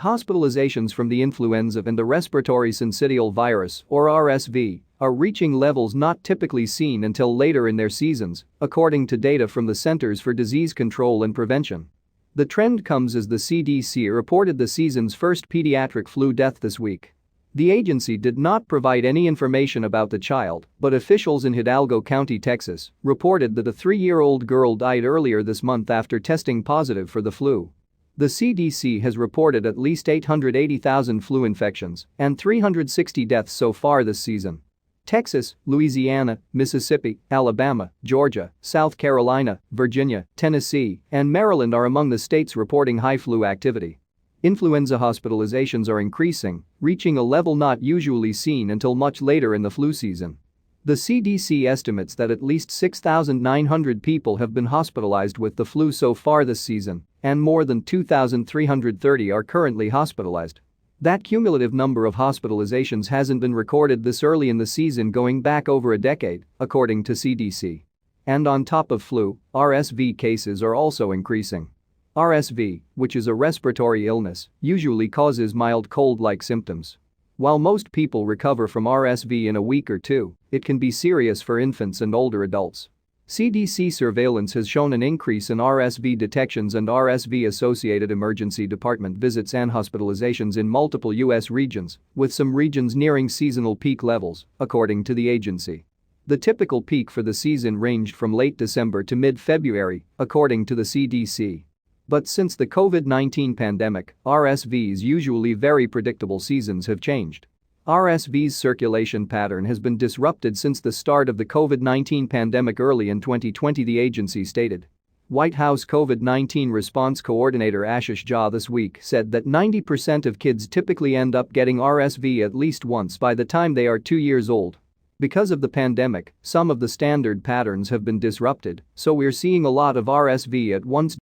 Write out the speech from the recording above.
Hospitalizations from the influenza and the respiratory syncytial virus, or RSV, are reaching levels not typically seen until later in their seasons, according to data from the Centers for Disease Control and Prevention. The trend comes as the CDC reported the season's first pediatric flu death this week. The agency did not provide any information about the child, but officials in Hidalgo County, Texas, reported that a 3-year-old girl died earlier this month after testing positive for the flu. The CDC has reported at least 880,000 flu infections and 360 deaths so far this season. Texas, Louisiana, Mississippi, Alabama, Georgia, South Carolina, Virginia, Tennessee, and Maryland are among the states reporting high flu activity. Influenza hospitalizations are increasing, reaching a level not usually seen until much later in the flu season. The CDC estimates that at least 6,900 people have been hospitalized with the flu so far this season, and more than 2,330 are currently hospitalized. That cumulative number of hospitalizations hasn't been recorded this early in the season going back over a decade, according to CDC. And on top of flu, RSV cases are also increasing. RSV, which is a respiratory illness, usually causes mild cold-like symptoms. While most people recover from RSV in a week or two, it can be serious for infants and older adults. CDC surveillance has shown an increase in RSV detections and RSV-associated emergency department visits and hospitalizations in multiple U.S. regions, with some regions nearing seasonal peak levels, according to the agency. The typical peak for the season ranged from late December to mid-February, according to the CDC. But since the COVID-19 pandemic, RSV's usually very predictable seasons have changed. RSV's circulation pattern has been disrupted since the start of the COVID-19 pandemic early in 2020, the agency stated. White House COVID-19 response coordinator Ashish Jha this week said that 90% of kids typically end up getting RSV at least once by the time they are 2 years old. Because of the pandemic, some of the standard patterns have been disrupted, so we're seeing a lot of RSV at once.